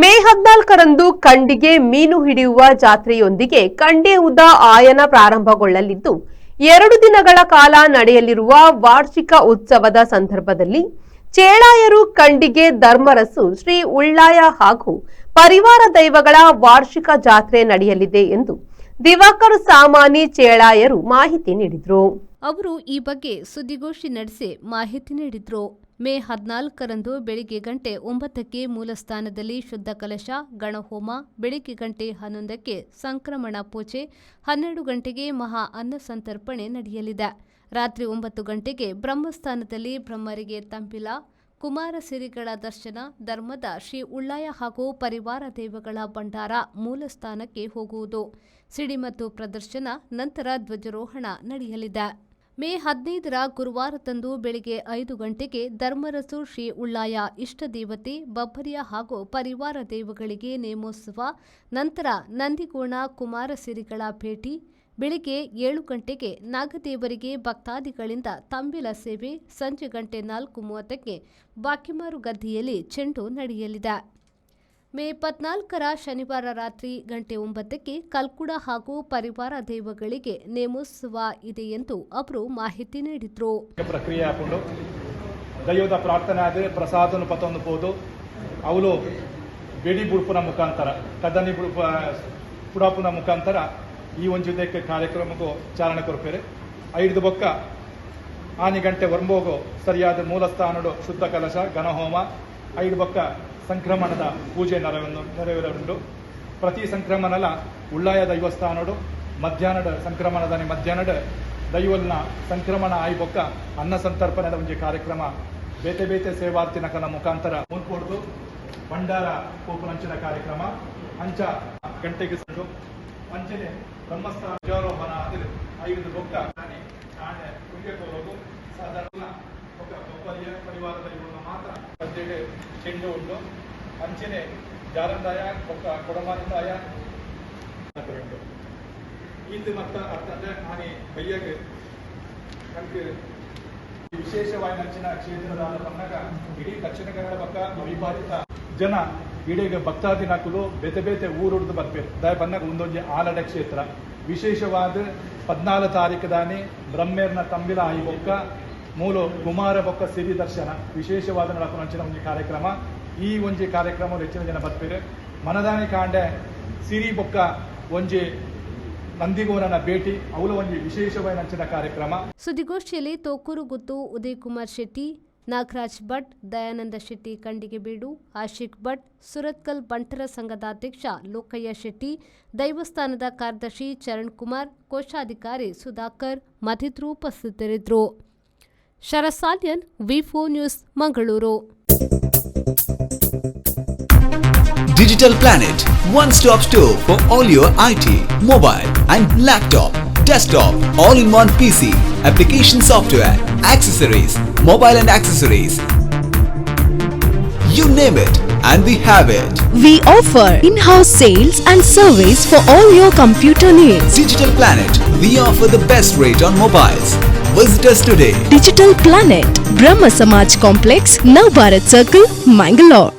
ಮೇ 14ರಂದು ಕಂಡಿಗೆ ಮೀನು ಹಿಡಿಯುವ ಜಾತ್ರೆಯೊಂದಿಗೆ ಕಂಡೆ ಉದ ಆಯನ ಪ್ರಾರಂಭಗೊಳ್ಳಲಿದ್ದು 2 ದಿನಗಳ ಕಾಲ ನಡೆಯಲಿರುವ ವಾರ್ಷಿಕ ಉತ್ಸವದ ಸಂದರ್ಭದಲ್ಲಿ ಚೇಳಾಯರು ಕಂಡಿಗೆ ಧರ್ಮರಸು ಶ್ರೀ ಉಳ್ಳಾಯ ಹಾಗೂ ಪರಿವಾರ ದೈವಗಳ ವಾರ್ಷಿಕ ಜಾತ್ರೆ ನಡೆಯಲಿದೆ ಎಂದು ದಿವಾಕರ್ ಸಾಮಾನಿ ಚೇಳಾಯರು ಮಾಹಿತಿ ನೀಡಿದರು. ಅವರು ಈ ಬಗ್ಗೆ ಸುದ್ದಿಗೋಷ್ಠಿ ನಡೆಸಿ ಮಾಹಿತಿ ನೀಡಿದರು. ಮೇ 14ರಂದು ಬೆಳಿಗ್ಗೆ ಗಂಟೆ 9ಕ್ಕೆ ಮೂಲಸ್ಥಾನದಲ್ಲಿ ಶುದ್ಧ ಕಲಶ ಗಣಹೋಮ, ಬೆಳಿಗ್ಗೆ ಗಂಟೆ 11ಕ್ಕೆ ಸಂಕ್ರಮಣ ಪೂಜೆ, 12 ಗಂಟೆಗೆ ಮಹಾ ಅನ್ನ ಸಂತರ್ಪಣೆ ನಡೆಯಲಿದೆ. ರಾತ್ರಿ 9 ಗಂಟೆಗೆ ಬ್ರಹ್ಮಸ್ಥಾನದಲ್ಲಿ ಬ್ರಹ್ಮರಿಗೆ ತಂಪಿಲ, ಕುಮಾರ ಸಿರಿಗಳ ದರ್ಶನ, ಧರ್ಮದ ಶ್ರೀ ಉಳ್ಳಾಯ ಹಾಗೂ ಪರಿವಾರ ದೇವಗಳ ಭಂಡಾರ ಮೂಲಸ್ಥಾನಕ್ಕೆ ಹೋಗುವುದು, ಸಿಡಿಮದ್ದು ಪ್ರದರ್ಶನ, ನಂತರ ಧ್ವಜಾರೋಹಣ ನಡೆಯಲಿದೆ. ಮೇ 15ರ ಗುರುವಾರದಂದು ಬೆಳಿಗ್ಗೆ 5 ಗಂಟೆಗೆ ಧರ್ಮರಸು ಶ್ರೀ ಉಳ್ಳಾಯ ಇಷ್ಟದೇವತೆ ಬಬ್ಬರಿಯ ಹಾಗೂ ಪರಿವಾರ ದೇವಗಳಿಗೆ ನೇಮೋತ್ಸವ, ನಂತರ ನಂದಿಗೋಣ ಕುಮಾರ ಸಿರಿಗಳ ಭೇಟಿ, ಬೆಳಿಗ್ಗೆ 7 ಗಂಟೆಗೆ ನಾಗದೇವರಿಗೆ ಭಕ್ತಾದಿಗಳಿಂದ ತಂಬಿಲ ಸೇವೆ, ಸಂಜೆ ಗಂಟೆ 4:30ಕ್ಕೆ ಬಾಕಿಮಾರು ಗದ್ದೆಯಲ್ಲಿ ಚೆಂಡು ನಡೆಯಲಿದೆ. ಮೇ 14ರ ಶನಿವಾರ ರಾತ್ರಿ ಗಂಟೆ 9ಕ್ಕೆ ಕಲ್ಕುಡ ಹಾಗೂ ಪರಿವಾರ ದೇವಗಳಿಗೆ ನೇಮೋತ್ಸವ ಇದೆ ಎಂದು ಅವರು ಮಾಹಿತಿ ನೀಡಿದರು. ಪ್ರಕ್ರಿಯೆ ಹಾಕೊಂಡು ದೈವದ ಪ್ರಾರ್ಥನೆ ಆದರೆ ಪ್ರಸಾದನು ಪತೊಂದು ಪೋದು ಅವಳು ಬೆಡಿ ಬುಡುಪುನ ಮುಖಾಂತರ ಕದನಿ ಬುಡಾಪುನ ಮುಖಾಂತರ ಈ ಒಂಜುದಕ್ಕೆ ಕಾರ್ಯಕ್ರಮಕ್ಕೂ ಚಾಲನೆ ಕೊರಪೇರೆ. 5 ಬೊಕ್ಕ 8 ಗಂಟೆ ವರ್ಂಬೋಗು ಸರಿಯಾದ ಮೂಲಸ್ಥಾನಡು ಶುದ್ಧ ಕಲಶ ಗಣಹೋಮ, 5 ಬೊಕ್ಕ ಸಂಕ್ರಮಣದ ಪೂಜೆ ನೆರವೇರುಂಡು. ಪ್ರತಿ ಸಂಕ್ರಮಣಲ ಉಳ್ಳಾಯ ದೈವಸ್ಥಾನಡು ಮಧ್ಯಾಹ್ನದ ಸಂಕ್ರಮಣದ ಮಧ್ಯಾಹ್ನದ ದೈವಲ್ನ ಸಂಕ್ರಮಣ ಆಯ್ಬೊಕ್ಕ ಅನ್ನ ಸಂತರ್ಪಣದ ಒಂದು ಕಾರ್ಯಕ್ರಮ ಬೇತೆ ಬೇತೆ ಸೇವಾರ್ಥಿನಕನ ಮುಖಾಂತರ ಮುಂದ್ಕೊಡ್ದು ಭಂಡಾರ ಪೋಪುನಂಚಿನ ಕಾರ್ಯಕ್ರಮ ಅಂಚ ಗಂಟೆಗೆ ಸಂದು ಅಂಚನೆ ಬ್ರಹ್ಮಸ್ಥಾನ ಧ್ವಜಾರೋಹಣ ಆದರೆ 5 ಬೊಕ್ಕ ನಾಳೆ ಕುಂಗೆಕೋರೋದು ಸಾಧಾರಣ ఒక గొప్ప పరివార దైవం మాత్రం పద్దెడు చెండు ఉండు అంచనే జారందాయ ఒక కొడమారందాయ రెండు ಇದು ಮತ್ತು ಅರ್ಥಂದ್ರೆ ನಾನು ಕೈಯಾಗೆ ನನಗೆ ವಿಶೇಷವಾಗಿ ನಂಚಿನ ಕ್ಷೇತ್ರದ ಪನ್ನಗ ಇಡೀ ದಕ್ಷಿಣ ಕನ್ನಡ ಪಕ್ಕ ಅವಿಭಾಜಿತ ಜನ ಇಡೀಗ ಭಕ್ತಾದಿ ನಾಕುಲು ಬೇತೆ ಬೇತೆ ಊರುಡ್ದು ಬರ್ಬೇಕು ದಯ ಪನ್ನಗ ಒಂದೊಂದು ಆಲಡ ಕ್ಷೇತ್ರ ವಿಶೇಷವಾದ 14 ತಾರೀಕು ದಾನಿ ಬ್ರಹ್ಮೇರ್ನ ತಂಬಿಲ ಆಯಿ ಬೊಕ್ಕ ಮೂಲ ಕುಮಾರ ಬೊಕ್ಕ ಸಿರಿ ದರ್ಶನ ವಿಶೇಷವಾದ ನಡಪುನಂಚಿನ ಒಂದು ಕಾರ್ಯಕ್ರಮ. ಈ ಒಂಜಿ ಕಾರ್ಯಕ್ರಮ ಹೆಚ್ಚಿನ ಜನ ಬರ್ತಾರೆ. ಮನದಾನಿ ಕಾಂಡೆ ಸಿರಿ ಬೊಕ್ಕ ಒಂಜಿ ನಂದಿಗೋನನ ಭೇಟಿ ಅವಳು ಒಂದು ವಿಶೇಷವಾದ ನಂಚಿನ ಕಾರ್ಯಕ್ರಮ. ಸುದ್ದಿಗೋಷ್ಠಿಯಲ್ಲಿ ತೋಕೂರು ಗುತ್ತು ಉದಯ್ ಕುಮಾರ್ ಶೆಟ್ಟಿ, ನಾಗರಾಜ್ ಭಟ್, ದಯಾನಂದ ಶೆಟ್ಟಿ ಕಂಡಿಗೆಬೀಡು, ಆಶಿಕ್ ಭಟ್, ಸುರತ್ಕಲ್ ಬಂಟರ ಸಂಘದ ಅಧ್ಯಕ್ಷ ಲೋಕಯ್ಯ ಶೆಟ್ಟಿ, ದೈವಸ್ಥಾನದ ಕಾರ್ಯದರ್ಶಿ ಚರಣ್ ಕುಮಾರ್, ಕೋಶಾಧಿಕಾರಿ ಸುಧಾಕರ್ ಮತ್ತಿತರರು ಉಪಸ್ಥಿತರಿದ್ದರು. ಶರಸಾಲ್ಯನ್, ವಿ4 news, Mangaluru. Digital Planet, one-stop store for all your IT, mobile and laptop, desktop, all-in-one PC, application software, accessories, mobile and accessories. You name it and we have it. We offer in-house sales and service for all your computer needs. Digital Planet, we offer the best rate on mobiles. Visit us today. Digital Planet, Brahma Samaj Complex, Navbharat Circle, Mangalore.